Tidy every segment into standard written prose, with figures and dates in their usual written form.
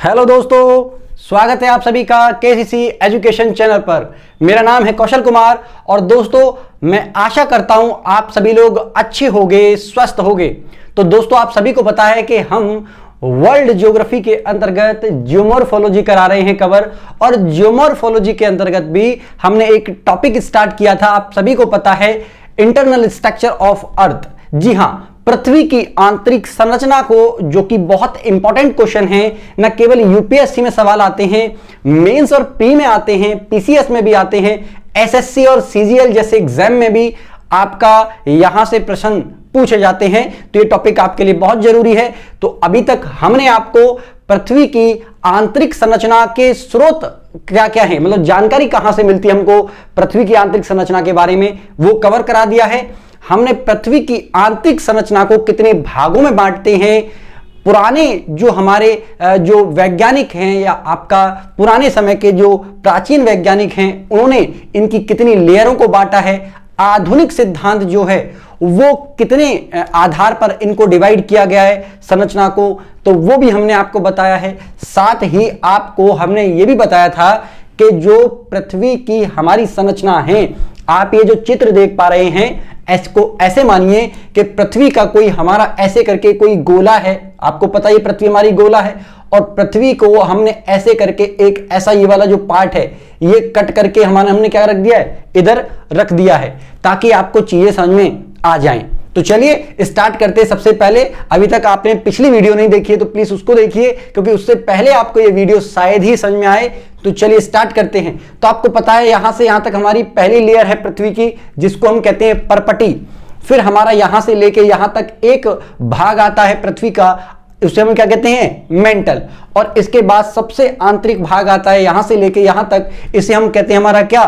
Hello दोस्तों, स्वागत है आप सभी का केसीसी एजुकेशन चैनल पर। मेरा नाम है कौशल कुमार और दोस्तों मैं आशा करता हूं आप सभी लोग अच्छे होंगे, स्वस्थ होंगे। तो दोस्तों आप सभी को पता है कि हम वर्ल्ड ज्योग्राफी के अंतर्गत जियोमॉर्फोलॉजी करा रहे हैं कवर, और जियोमॉर्फोलॉजी के अंतर्गत भी हमने एक टॉपिक स्टार्ट किया था, आप सभी को पता है, इंटरनल स्ट्रक्चर ऑफ अर्थ। जी हां, पृथ्वी की आंतरिक संरचना को, जो कि बहुत इंपॉर्टेंट क्वेश्चन है, न केवल यूपीएससी में सवाल आते हैं, मेंस और प्री में आते हैं, पीसीएस में भी आते हैं, एसएससी और सीजीएल जैसे एग्जाम में भी आपका यहां से प्रश्न पूछे जाते हैं। तो ये टॉपिक आपके लिए बहुत जरूरी है। तो अभी तक हमने आपको पृथ्वी की आंतरिक संरचना के स्रोत क्या क्या है, मतलब जानकारी कहां से मिलती है हमको पृथ्वी की आंतरिक संरचना के बारे में, वो कवर करा दिया है। हमने पृथ्वी की आंतरिक संरचना को कितने भागों में बांटते हैं, पुराने जो हमारे जो वैज्ञानिक हैं या आपका पुराने समय के जो प्राचीन वैज्ञानिक हैं, उन्होंने इनकी कितनी लेयरों को बांटा है, आधुनिक सिद्धांत जो है वो कितने आधार पर इनको डिवाइड किया गया है संरचना को, तो वो भी हमने आपको बताया है। साथ ही आपको हमने ये भी बताया था कि जो पृथ्वी की हमारी संरचना है, आप ये जो चित्र देख पा रहे हैं, इसको ऐसे मानिए कि पृथ्वी का कोई हमारा ऐसे करके कोई गोला है। आपको पता है पृथ्वी हमारी गोला है, और पृथ्वी को हमने ऐसे करके एक ऐसा ये वाला जो पार्ट है ये कट करके हमने क्या रख दिया है, इधर रख दिया है, ताकि आपको चीजें समझ में आ जाएं। तो चलिए स्टार्ट करते हैं। सबसे पहले, अभी तक आपने पिछली वीडियो नहीं देखी है तो प्लीज उसको देखिए, क्योंकि उससे पहले आपको ये वीडियो शायद ही समझ में आए। तो चलिए स्टार्ट करते हैं। तो आपको पता है यहां से यहां तक हमारी पहली लेयर है पृथ्वी की, जिसको हम कहते हैं परपटी। फिर हमारा यहां से लेके यहां तक एक भाग आता है पृथ्वी का, उसे हम क्या कहते हैं, मेंटल। और इसके बाद सबसे आंतरिक भाग आता है यहां से लेके यहां तक, इसे हम कहते हैं हमारा क्या,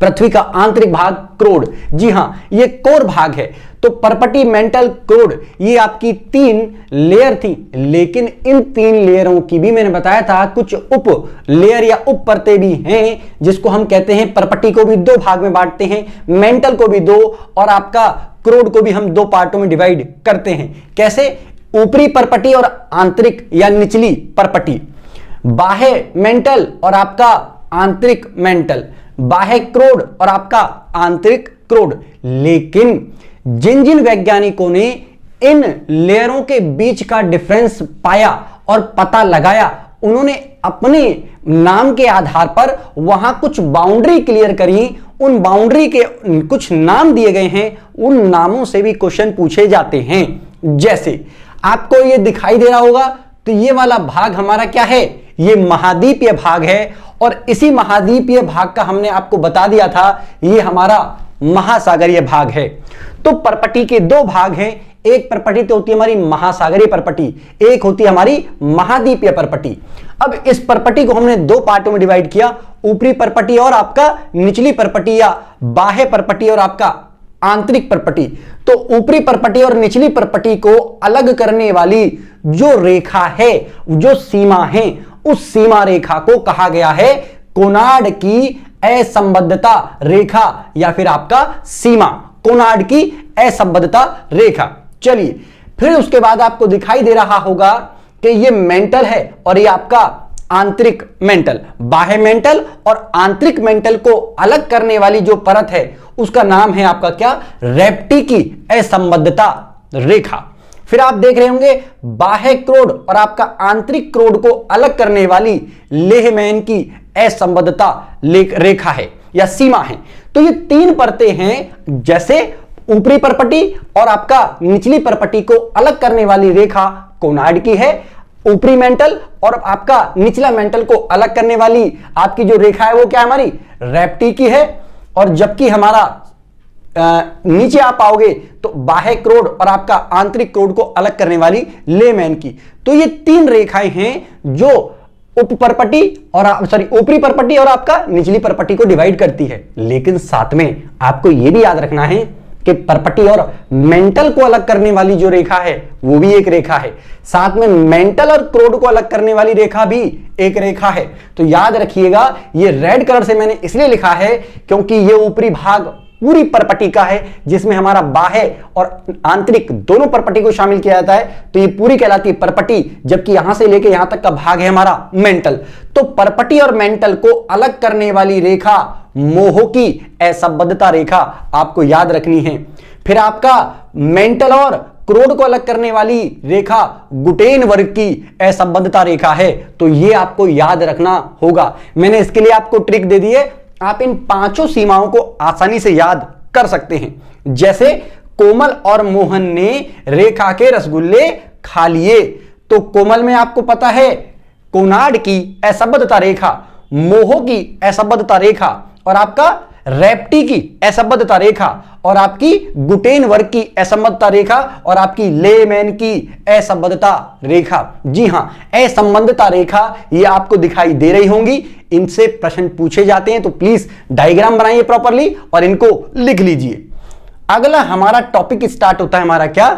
पृथ्वी का आंतरिक भाग, क्रोड। जी हां, ये कोर भाग है। तो परपटी, मेंटल, क्रोड, ये आपकी 3 लेयर थी, लेकिन इन 3 लेयरों की भी मैंने बताया था कुछ उप लेयर या उप परतें भी हैं, जिसको हम कहते हैं, परपटी को भी 2 भाग में बांटते हैं, मेंटल को भी 2, और आपका क्रोड को भी हम 2 पार्टों में डिवाइड करते हैं। कैसे? ऊपरी परपटी और आंतरिक या निचली परपटी, बाह्य मेंटल और आपका आंतरिक मेंटल, बाह्य क्रोड और आपका आंतरिक क्रोड। लेकिन जिन जिन वैज्ञानिकों ने इन लेयरों के बीच का डिफरेंस पाया और पता लगाया, उन्होंने अपने नाम के आधार पर वहां कुछ बाउंड्री क्लियर करी। उन बाउंड्री के कुछ नाम दिए गए हैं, उन नामों से भी क्वेश्चन पूछे जाते हैं। जैसे आपको ये दिखाई दे रहा होगा, तो ये वाला भाग हमारा क्या है, ये महाद्वीपीय भाग है, और इसी महाद्वीपीय भाग का हमने आपको बता दिया था, ये हमारा महासागरीय भाग है। तो परपटी के 2 भाग हैं, एक परपटी तो होती है हमारी महासागरीय परपटी, एक होती है हमारी महाद्वीपीय परपटी। अब इस परपटी को हमने 2 पार्टों में डिवाइड किया, ऊपरी परपटी और आपका निचली परपटी, या बाह्य परपटी और आपका आंतरिक परपटी। तो ऊपरी परपटी और निचली परपटी को अलग करने वाली जो रेखा है, जो सीमा है, उस सीमा रेखा को कहा गया है कोनार्ड की असंबद्धता रेखा, या फिर आपका सीमा, कोनार्ड की असंबद्धता रेखा। चलिए, फिर उसके बाद आपको दिखाई दे रहा होगा कि ये मेंटल है और ये आपका आंतरिक मेंटल। बाह्य मेंटल और आंतरिक मेंटल को अलग करने वाली जो परत है, उसका नाम है आपका क्या, रेप्टी की असंबद्धता रेखा। फिर आप देख रहे होंगे बाह्य क्रोड और आपका आंतरिक क्रोड को अलग करने वाली लेहमैन की असंबद्धता रेखा है या सीमा है। तो ये 3 परतें हैं, जैसे ऊपरी परपटी और आपका निचली परपटी को अलग करने वाली रेखा कोनार्ड की है, ऊपरी मेंटल और आपका निचला मेंटल को अलग करने वाली आपकी जो रेखा है वो क्या है, हमारी रेप्टी की है। और जबकि हमारा नीचे आप पाओगे तो बाह्य क्रोड और आपका आंतरिक क्रोड को अलग करने वाली लेमैन की। तो ये 3 रेखाएं हैं जो उप परपटी और ऊपरी परपटी और आपका निचली परपटी को डिवाइड करती है। लेकिन साथ में आपको यह भी याद रखना है कि परपटी और मेंटल को अलग करने वाली जो रेखा है वो भी एक रेखा है, साथ में मेंटल और क्रोड को अलग करने वाली रेखा भी एक रेखा है। तो याद रखिएगा, ये रेड कलर से मैंने इसलिए लिखा है क्योंकि ये ऊपरी भाग पूरी परपटी का है, जिसमें हमारा बाह्य और आंतरिक दोनों परपटी को शामिल किया जाता है, तो ये पूरी कहलाती है परपटी, जबकि यहां से लेके यहां तक का भाग है हमारा मेंटल। तो परपटी और मेंटल को अलग करने वाली रेखा मोह की असंबद्धता रेखा आपको याद रखनी है। फिर आपका मेंटल और क्रोध को अलग करने वाली रेखा गुटेन वर्ग की असंबद्धता रेखा है, तो ये आपको याद रखना होगा। मैंने इसके लिए आपको ट्रिक दे दी है, आप इन पांचों सीमाओं को आसानी से याद कर सकते हैं। जैसे कोमल और मोहन ने रेखा के रसगुल्ले खा लिए, तो कोमल में आपको पता है कोनाड की असंबद्धता रेखा, मोह की असंबद्धता रेखा, और आपका रेप्टी की असंबद्धता रेखा, और आपकी गुटेन वर्ग की असंबद्धता रेखा, और आपकी लेमैन की असंबद्धता रेखा। जी हां, असंबद्धता रेखा ये आपको दिखाई दे रही होंगी। इनसे प्रश्न पूछे जाते हैं, तो प्लीज डायग्राम बनाइए प्रॉपरली और इनको लिख लीजिए। अगला हमारा टॉपिक स्टार्ट होता है हमारा क्या,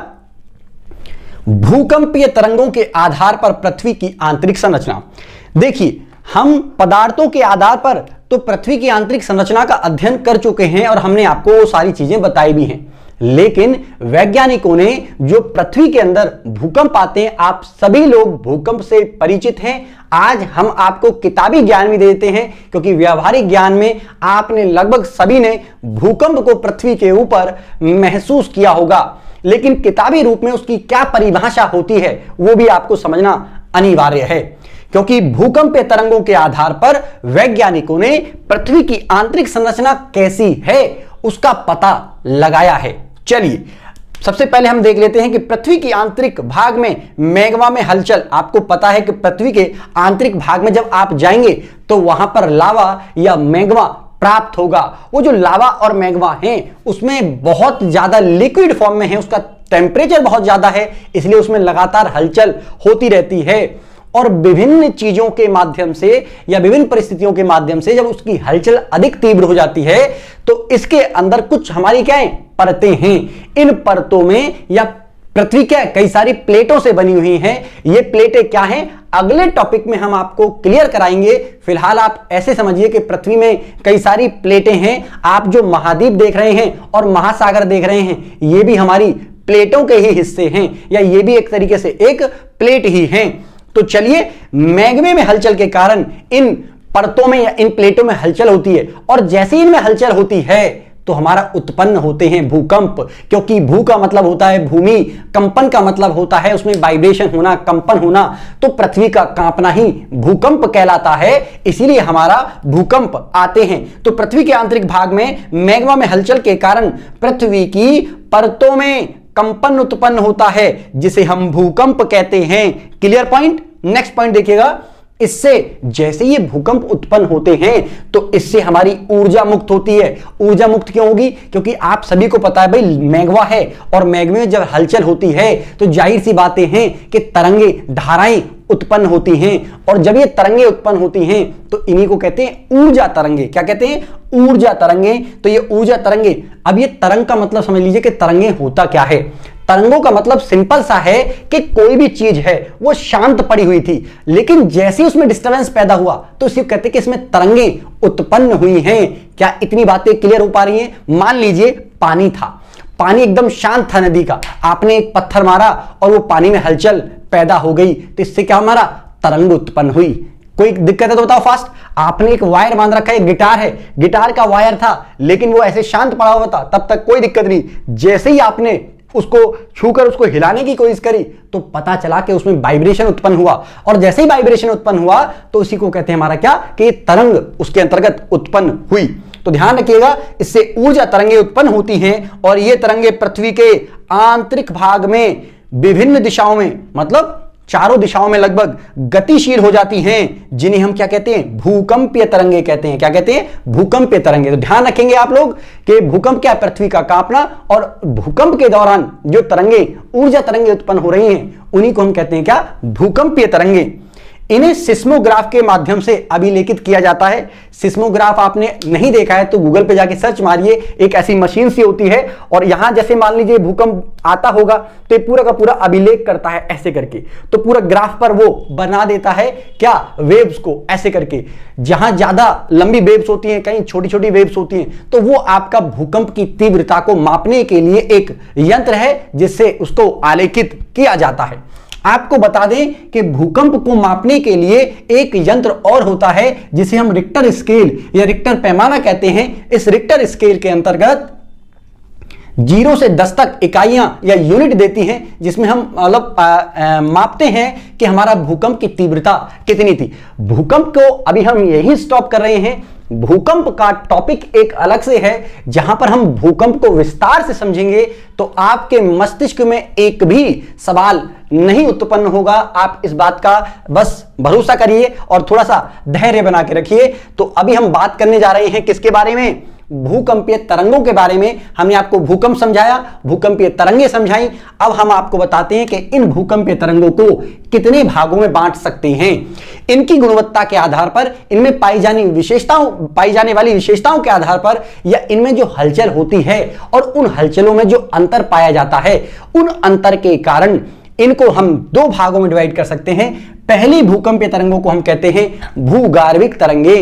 भूकंपीय तरंगों के आधार पर पृथ्वी की आंतरिक संरचना। देखिए, हम पदार्थों के आधार पर तो पृथ्वी की आंतरिक संरचना का अध्ययन कर चुके हैं और हमने आपको वो सारी चीजें बताई भी हैं, लेकिन वैज्ञानिकों ने जो पृथ्वी के अंदर भूकंप आते हैं, आप सभी लोग भूकंप से परिचित हैं। आज हम आपको किताबी ज्ञान भी देते हैं, क्योंकि व्यवहारिक ज्ञान में आपने लगभग सभी ने भूकंप को पृथ्वी के ऊपर महसूस किया होगा, लेकिन किताबी रूप में उसकी क्या परिभाषा होती है वो भी आपको समझना अनिवार्य है, क्योंकि भूकंपीय तरंगों के आधार पर वैज्ञानिकों ने पृथ्वी की आंतरिक संरचना कैसी है उसका पता लगाया है। चलिए, सबसे पहले हम देख लेते हैं कि पृथ्वी की आंतरिक भाग में मैग्मा में हलचल। आपको पता है कि पृथ्वी के आंतरिक भाग में जब आप जाएंगे तो वहां पर लावा या मैग्मा प्राप्त होगा। वो जो लावा और मैग्मा है उसमें बहुत ज्यादा लिक्विड फॉर्म में है, उसका टेम्परेचर बहुत ज्यादा है, इसलिए उसमें लगातार हलचल होती रहती है। और विभिन्न चीजों के माध्यम से या विभिन्न परिस्थितियों के माध्यम से जब उसकी हलचल अधिक तीव्र हो जाती है तो इसके अंदर कुछ हमारी क्या है, परतें हैं। इन परतों में या पृथ्वी क्या कई सारी प्लेटों से बनी हुई हैं। ये प्लेटें क्या हैं, अगले टॉपिक में हम आपको क्लियर कराएंगे। फिलहाल आप ऐसे समझिए कि पृथ्वी में कई सारी प्लेटें हैं। आप जो महाद्वीप देख रहे हैं और महासागर देख रहे हैं, ये भी हमारी प्लेटों के ही हिस्से हैं, या ये भी एक तरीके से एक प्लेट ही हैं। तो चलिए, मैग्मे में हलचल के कारण इन परतों में या इन प्लेटों में हलचल होती है, और जैसे ही इनमें हलचल होती है तो हमारा उत्पन्न होते हैं भूकंप, क्योंकि भू का मतलब होता है भूमि, कंपन का मतलब होता है उसमें वाइब्रेशन होना, कंपन होना। तो पृथ्वी का कांपना ही भूकंप कहलाता है, इसीलिए हमारा भूकंप आते हैं। तो पृथ्वी के आंतरिक भाग में मैग्मा में हलचल के कारण पृथ्वी की परतों में कंपन उत्पन्न होता है, जिसे हम भूकंप कहते हैं। Clear point. नेक्स्ट पॉइंट देखिएगा, इससे जैसे ये भूकंप उत्पन्न होते हैं तो इससे हमारी ऊर्जा मुक्त होती है। ऊर्जा मुक्त क्यों होगी, क्योंकि आप सभी को पता है भाई मैग्मा है, और मैग्मे में जब हलचल होती है तो जाहिर सी बातें हैं कि तरंगे, धाराएं उत्पन्न होती हैं, और जब ये तरंगे उत्पन्न होती हैं तो इन्हीं को कहते हैं ऊर्जा तरंगे। क्या कहते हैं, ऊर्जा तरंगे। तो ये ऊर्जा तरंगे, अब ये तरंग का मतलब समझ लीजिए कि तरंगे होता क्या है। तरंगों का मतलब सिंपल सा है कि कोई भी चीज है वो शांत पड़ी हुई थी, लेकिन जैसे ही उसमें डिस्टरबेंस पैदा हुआ तो इसे कहते हैं कि इसमें तरंगे उत्पन्न हुई हैं। क्या इतनी बातें क्लियर हो पा रही हैं? मान लीजिए पानी था, पानी एकदम शांत था नदी का, आपने एक पत्थर मारा और वो पानी में हलचल पैदा हो गई, तो इससे क्या हमारा तरंग उत्पन्न हुई। कोई दिक्कत है तो बताओ फास्ट। आपने एक वायर बांध रखा है, गिटार है, गिटार का वायर था लेकिन वो ऐसे शांत पड़ा हुआ था, तब तक कोई दिक्कत नहीं। जैसे ही आपने उसको छूकर उसको हिलाने की कोशिश करी तो पता चला कि उसमें वाइब्रेशन उत्पन्न हुआ, और जैसे ही वाइब्रेशन उत्पन्न हुआ तो उसी को कहते हैं हमारा क्या, कि तरंग उसके अंतर्गत उत्पन्न हुई। तो ध्यान रखिएगा, इससे ऊर्जा तरंगे उत्पन्न होती हैं, और ये तरंगे पृथ्वी के आंतरिक भाग में विभिन्न दिशाओं में, मतलब चारों दिशाओं में लगभग गतिशील हो जाती हैं, जिन्हें हम क्या कहते हैं, भूकंपीय तरंगे कहते हैं। क्या कहते हैं, भूकंपीय तरंगे। तो ध्यान रखेंगे आप लोग कि भूकंप क्या है, पृथ्वी का कांपना, और भूकंप के दौरान जो तरंगे, ऊर्जा तरंगे उत्पन्न हो रही हैं, उन्हीं को हम कहते हैं क्या, भूकंपीय तरंगे। इन्हें सिस्मोग्राफ के माध्यम से अभिलेखित किया जाता है। सिस्मोग्राफ आपने नहीं देखा है तो गूगल पे जाके सर्च मारिए, एक ऐसी मशीन सी होती है और यहां जैसे मान लीजिए भूकंप आता होगा तो ये पूरा का पूरा अभिलेख करता है ऐसे करके, तो पूरा ग्राफ पर वो बना देता है क्या, वेव्स को ऐसे करके। जहां ज्यादा लंबी वेव्स होती हैं, कहीं छोटी छोटी वेव्स होती हैं, तो वो आपका भूकंप की तीव्रता को मापने के लिए एक यंत्र है जिससे उसको आलेखित किया जाता है। आपको बता दें कि भूकंप को मापने के लिए एक यंत्र और होता है जिसे हम रिक्टर स्केल या रिक्टर पैमाना कहते हैं। इस रिक्टर स्केल के अंतर्गत 0 से 10 तक इकाइयां या यूनिट देती हैं, जिसमें हम मतलब मापते हैं कि हमारा भूकंप की तीव्रता कितनी थी। भूकंप को अभी हम यही स्टॉप कर रहे हैं। भूकंप का टॉपिक एक अलग से है, जहां पर हम भूकंप को विस्तार से समझेंगे तो आपके मस्तिष्क में एक भी सवाल नहीं उत्पन्न होगा। आप इस बात का बस भरोसा करिए और थोड़ा सा धैर्य बना के रखिए। तो अभी हम बात करने जा रहे हैं किसके बारे में, भूकंपीय तरंगों के बारे में। हमने आपको भूकंप समझाया, भूकंपीय तरंगें समझाई। अब हम आपको बताते हैं कि इन भूकंपीय तरंगों को कितने भागों में बांट सकते हैं। इनकी गुणवत्ता के आधार पर, इनमें पाई जाने वाली विशेषताओं के आधार पर, या इनमें जो हलचल होती है और उन हलचलों में जो अंतर पाया जाता है, उन अंतर के कारण इनको हम दो भागों में डिवाइड कर सकते हैं। पहली भूकंपीय तरंगों को हम कहते हैं भूगार्विक तरंगे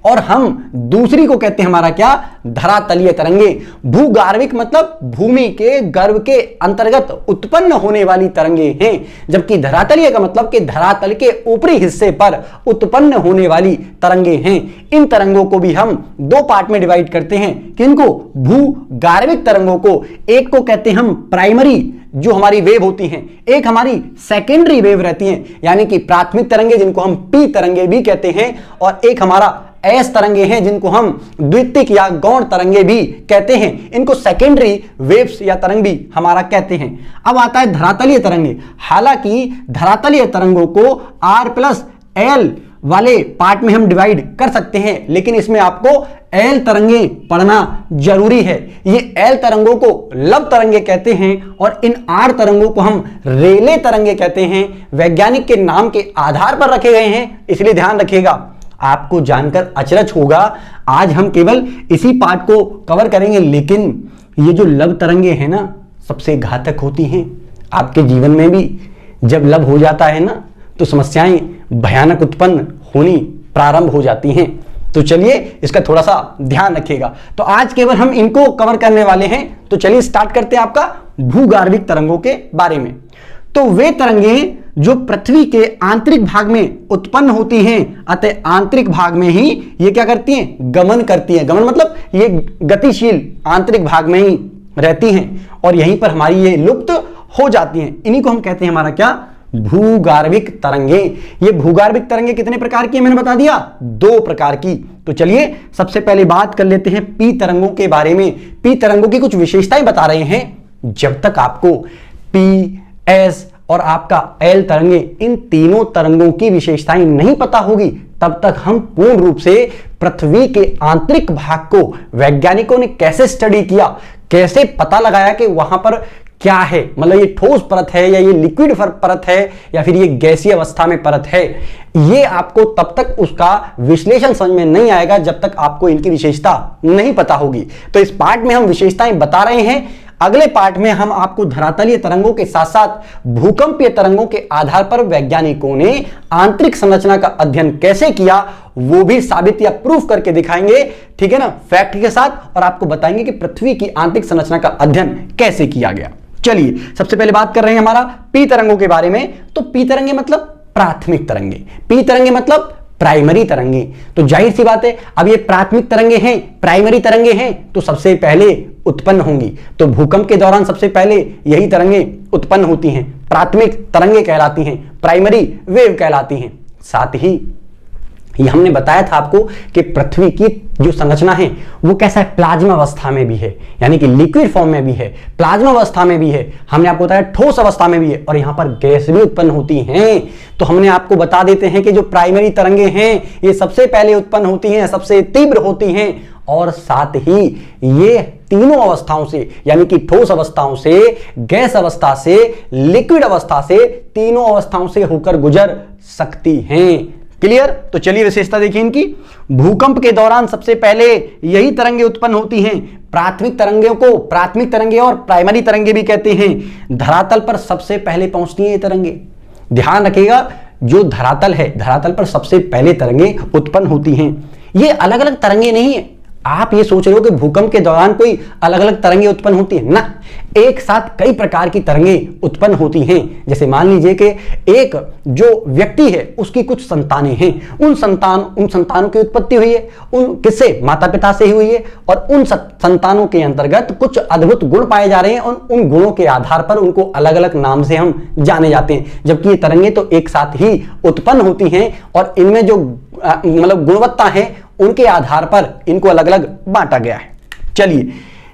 और हम दूसरी को कहते हैं हमारा क्या, धरातलीय तरंगे। भूगार्विक मतलब भूमि के गर्भ के अंतर्गत उत्पन्न होने वाली तरंगे हैं, जबकि धरातलीय का मतलब कि धरातल के ऊपरी हिस्से पर उत्पन्न होने वाली तरंगे हैं। इन तरंगों को भी हम दो पार्ट में डिवाइड करते हैं। किनको, भूगार्विक तरंगों को। एक को कहते हैं हम प्राइमरी, जो हमारी वेव होती हैं, एक हमारी सेकेंडरी वेव रहती हैं, यानी कि प्राथमिक तरंगे जिनको हम पी तरंगे भी कहते हैं, और एक हमारा एस तरंगे हैं जिनको हम द्वितीयक या गौण तरंगे भी कहते हैं। इनको सेकेंडरी वेव्स या तरंग भी हमारा कहते हैं। अब आता है धरातलीय तरंगे। हालांकि धरातलीय तरंगों को R+L वाले पार्ट में हम डिवाइड कर सकते हैं, लेकिन इसमें आपको एल तरंगे पढ़ना जरूरी है। ये एल तरंगों को लब तरंगे कहते हैं और इन आर तरंगों को हम रेले तरंगे कहते हैं। वैज्ञानिक के नाम के आधार पर रखे गए हैं, इसलिए ध्यान रखिएगा। आपको जानकर अचरज होगा, आज हम केवल इसी पार्ट को कवर करेंगे, लेकिन ये जो लब तरंगे हैं ना, सबसे घातक होती हैं। आपके जीवन में भी जब लब हो जाता है ना, तो समस्याएं भयानक उत्पन्न होनी प्रारंभ हो जाती हैं। तो चलिए इसका थोड़ा सा ध्यान रखिएगा। तो आज केवल हम इनको कवर करने वाले हैं। तो चलिए स्टार्ट करते हैं आपका भूगार्विक तरंगों के बारे में। तो वे तरंगें जो पृथ्वी के आंतरिक भाग में उत्पन्न होती हैं, अतः आंतरिक भाग में ही ये क्या करती हैं, गमन करती हैं। गमन मतलब ये गतिशील आंतरिक भाग में ही रहती हैं और यहीं पर हमारी ये लुप्त हो जाती हैं। इन्हीं को हम कहते हैं हमारा क्या, भूगार्विक तरंगे। ये भूगार्विक तरंगे कितने प्रकार की है, मैंने बता दिया, दो प्रकार की। तो चलिए सबसे पहले बात कर लेते हैं पी तरंगों के बारे में। पी तरंगों की कुछ विशेषताएं बता रहे हैं। जब तक आपको पी, एस और आपका एल तरंगे, इन तीनों तरंगों की विशेषताएं नहीं पता होगी, तब तक हम पूर्ण रूप से पृथ्वी के आंतरिक भाग को वैज्ञानिकों ने कैसे स्टडी किया, कैसे पता लगाया कि वहां पर क्या है, मतलब ये ठोस परत है या ये लिक्विड परत है या फिर ये गैसीय अवस्था में परत है, ये आपको तब तक उसका विश्लेषण समझ में नहीं आएगा जब तक आपको इनकी विशेषता नहीं पता होगी। तो इस पार्ट में हम विशेषताएं बता रहे हैं। अगले पार्ट में हम आपको धरातलीय तरंगों के साथ साथ भूकंपीय तरंगों के आधार पर वैज्ञानिकों ने आंतरिक संरचना का अध्ययन कैसे किया, वो भी साबित या प्रूफ करके दिखाएंगे, ठीक है ना, फैक्ट के साथ, और आपको बताएंगे कि पृथ्वी की आंतरिक संरचना का अध्ययन कैसे किया गया। चलिए सबसे पहले बात कर रहे हैं हमारा पी तरंगों के बारे में। तो पी तरंगे मतलब प्राथमिक तरंगे, पी तरंगे मतलब प्राइमरी तरंगे। तो जाहिर सी बात है, अब ये प्राथमिक तरंगे हैं, प्राइमरी तरंगे हैं, तो सबसे पहले उत्पन्न होंगी। तो भूकंप के दौरान सबसे पहले यही तरंगे उत्पन्न होती हैं, प्राथमिक तरंगे कहलाती हैं, प्राइमरी वेव कहलाती हैं। साथ ही ये हमने बताया था आपको कि पृथ्वी की जो संरचना है वो कैसा है, प्लाज्मा अवस्था में भी है, यानी कि लिक्विड फॉर्म में भी है, प्लाज्मा अवस्था में भी है, हमने आपको बताया ठोस अवस्था में भी है, और यहां पर गैस भी उत्पन्न होती हैं। तो हमने आपको बता देते हैं कि जो प्राइमरी तरंगे हैं ये सबसे पहले उत्पन्न होती हैं, सबसे तीव्र होती हैं, और साथ ही ये तीनों अवस्थाओं से, यानी कि ठोस अवस्थाओं से, गैस अवस्था से, लिक्विड अवस्था से, तीनों अवस्थाओं से होकर गुजर सकती हैं। क्लियर? तो चलिए विशेषता देखिए इनकी। भूकंप के दौरान सबसे पहले यही तरंगे उत्पन्न होती हैं। प्राथमिक तरंगों को प्राथमिक तरंगे और प्राइमरी तरंगे भी कहते हैं। धरातल पर सबसे पहले पहुंचती हैं ये तरंगे। ध्यान रखिएगा, जो धरातल है, धरातल पर सबसे पहले तरंगे उत्पन्न होती हैं। ये अलग अलग तरंगे नहीं है। आप ये सोच रहे हो कि भूकंप के दौरान कोई अलग अलग तरंगे उत्पन्न होती है ना, एक साथ कई प्रकार की तरंगे उत्पन्न होती हैं। जैसे मान लीजिए कि एक जो व्यक्ति है उसकी कुछ संतानें हैं, उन संतानों की उत्पत्ति हुई है, उन किससे? माता पिता से ही हुई है, और उन संतानों के अंतर्गत कुछ अद्भुत गुण पाए जा रहे हैं और उन गुणों के आधार पर उनको अलग अलग नाम से हम जाने जाते हैं। जबकि ये तरंगे तो एक साथ ही उत्पन्न होती हैं और इनमें जो मतलब गुणवत्ता है उनके आधार पर इनको अलग अलग बांटा गया है। चलिए,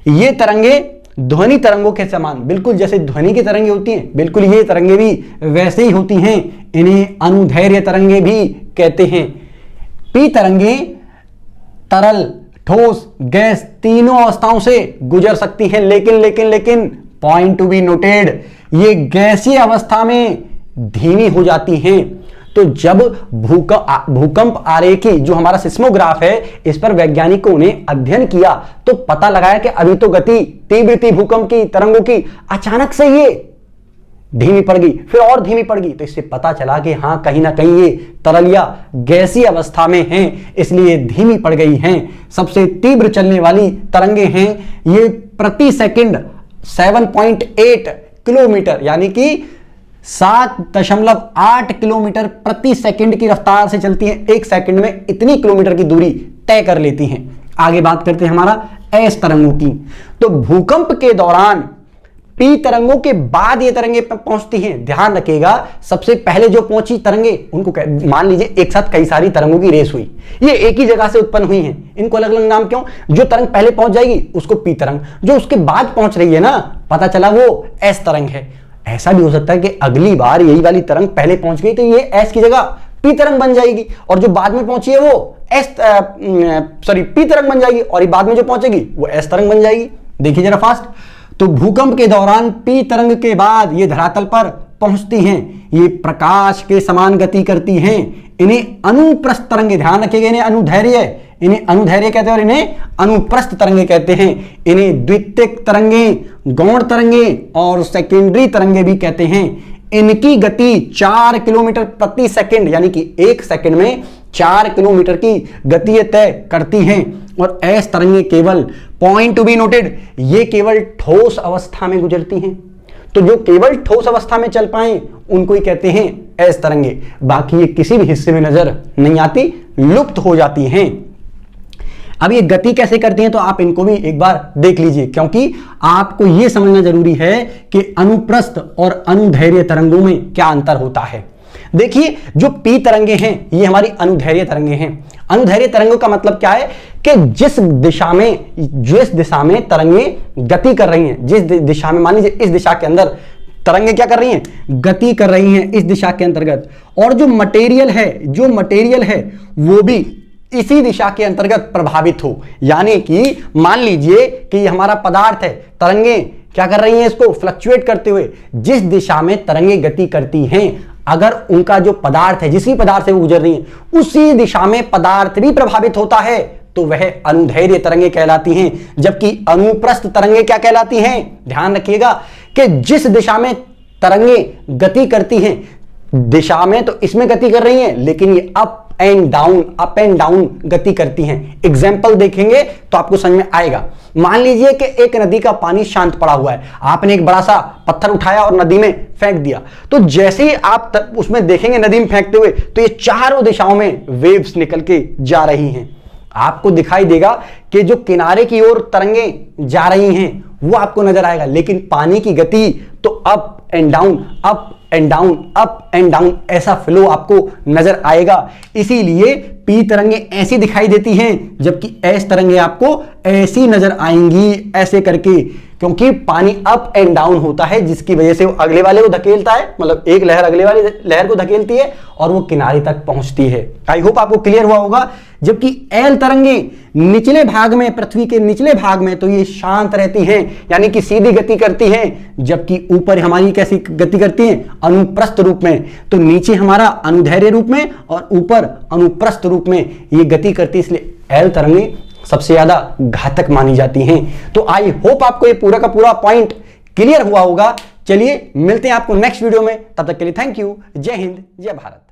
ये तरंगे ध्वनि तरंगों के समान, बिल्कुल जैसे ध्वनि की तरंगे होती हैं, बिल्कुल ये तरंगे भी वैसे ही होती हैं। इन्हें अनुदैर्घ्य तरंगे भी कहते हैं। पी तरंगे तरल, ठोस, गैस तीनों अवस्थाओं से गुजर सकती हैं। लेकिन पॉइंट टू बी नोटेड, ये गैसीय अवस्था में धीमी हो जाती हैं। तो जब भूकंप आरेखी जो हमारा सिस्मोग्राफ है, इस पर वैज्ञानिकों ने अध्ययन किया तो पता लगाया कि अभी तो गति तीव्र थी भूकंप की तरंगों की, अचानक से ये धीमी पड़ गई, फिर और धीमी पड़ गई। तो इससे पता चला कि हाँ, कहीं ना कहीं ये तरल या गैसीय अवस्था में हैं, इसलिए धीमी पड़ गई हैं। सबसे तीव्र चलने वाली तरंगे हैं ये प्रति सेकंड 7.8 किलोमीटर यानी कि 7.8 किलोमीटर प्रति सेकंड की रफ्तार से चलती हैं। एक सेकंड में इतनी किलोमीटर की दूरी तय कर लेती हैं। आगे बात करते हैं हमारा एस तरंगों की। तो भूकंप के दौरान पी तरंगों के बाद ये तरंगे पहुंचती हैं। ध्यान रखिएगा, सबसे पहले जो पहुंची तरंगे उनको मान लीजिए एक साथ कई सारी तरंगों की रेस हुई, ये एक ही जगह से उत्पन्न हुई हैं। इनको अलग अलग नाम क्यों? जो तरंग पहले पहुंच जाएगी उसको पी तरंग, जो उसके बाद पहुंच रही है ना, पता चला वो एस तरंग है। ऐसा भी हो सकता है कि अगली बार यही वाली तरंग पहले पहुंच गई तो ये एस की जगह पी तरंग बन जाएगी, और जो बाद में पहुंची है वो पी तरंग बन जाएगी, और ये बाद में जो पहुंचेगी वो एस तरंग बन जाएगी। देखिए जरा फास्ट। तो भूकंप के दौरान पी तरंग के बाद ये धरातल पर पहुंचती हैं। ये प्रकाश के समान गति करती हैं। इन्हें अनुप्रस्थ तरंगे, ध्यान रखिएगा, इन्हें अनुदैर्घ्य कहते हैं और इन्हें अनुप्रस्थ तरंगे कहते हैं। इन्हें द्वितीयक तरंगे, गौण तरंगे और सेकेंडरी तरंगे भी कहते हैं। इनकी गति 4 किलोमीटर प्रति सेकंड यानी कि एक सेकंड में 4 किलोमीटर की गति तय करती हैं। और एस तरंगे केवल, पॉइंट टू बी नोटेड, ये केवल ठोस अवस्था में गुजरती हैं। तो जो केवल ठोस अवस्था में चल पाए उनको ही कहते हैं एस तरंगे। बाकी ये किसी भी हिस्से में नजर नहीं आती, लुप्त हो जाती हैं। अब ये गति कैसे करती हैं तो आप इनको भी एक बार देख लीजिए, क्योंकि आपको ये समझना जरूरी है कि अनुप्रस्थ और अनुदैर्घ्य तरंगों में क्या अंतर होता है। देखिए, जो पी तरंगे हैं ये हमारी अनुदैर्घ्य तरंगे हैं। अनुदैर्घ्य तरंगों का मतलब क्या है कि जिस दिशा में तरंगे गति कर रही हैं, जिस दिशा में, मान लीजिए इस दिशा के अंदर तरंगे क्या कर रही हैं? गति कर रही हैं इस दिशा के अंतर्गत, और जो मटेरियल है वो भी इसी दिशा के अंतर्गत प्रभावित हो। यानी कि मान लीजिए कि ये हमारा पदार्थ है, तरंगे क्या कर रही हैं? इसको फ्लक्चुएट करते हुए जिस दिशा में तरंगे गति करती हैं, अगर उनका जो पदार्थ है, जिस भी पदार्थ से वो गुजर रही है, उसी दिशा में पदार्थ भी प्रभावित होता है तो वह अनुदैर्घ्य तरंगे कहलाती हैं। जबकि अनुप्रस्थ तरंगे क्या कहलाती हैं? ध्यान रखिएगा कि जिस दिशा में तरंगे गति करती हैं, दिशा में तो इसमें गति कर रही हैं, लेकिन ये अप एंड डाउन गति करती हैं। एग्जाम्पल देखेंगे तो आपको समझ में आएगा। मान लीजिए कि एक नदी का पानी शांत पड़ा हुआ है, आपने एक बड़ा सा पत्थर उठाया और नदी में फेंक दिया, तो जैसे ही आप उसमें देखेंगे नदी में फेंकते हुए, तो ये चारों दिशाओं में वेव्स निकल के जा रही हैं। आपको दिखाई देगा कि जो किनारे की ओर तरंगे जा रही हैं वो आपको नजर आएगा, लेकिन पानी की गति तो अप एंड डाउन ऐसा फ्लो आपको नजर आएगा। इसीलिए पी तरंगे ऐसी दिखाई देती हैं, जबकि एस तरंगे आपको ऐसी नजर आएंगी, ऐसे करके, क्योंकि पानी अप एंड डाउन होता है, जिसकी वजह से वो अगले वाले को धकेलता है, मतलब एक लहर अगले वाले लहर को धकेलती है और वो किनारे तक पहुंचती है। आई होप आपको क्लियर हुआ होगा। जबकि एल तरंगे निचले भाग में, पृथ्वी के निचले भाग में, तो ये शांत रहती हैं, यानी कि सीधी गति करती हैं, जबकि ऊपर हमारी कैसी गति करती हैं, अनुप्रस्थ रूप में। तो नीचे हमारा अनुदैर्घ्य रूप में और ऊपर अनुप्रस्थ रूप में ये गति करती है, इसलिए एल तरंगे सबसे ज्यादा घातक मानी जाती हैं। तो आई होप आपको ये पूरा का पूरा पॉइंट क्लियर हुआ होगा। चलिए मिलते हैं आपको नेक्स्ट वीडियो में, तब तक के लिए थैंक यू। जय हिंद, जय भारत।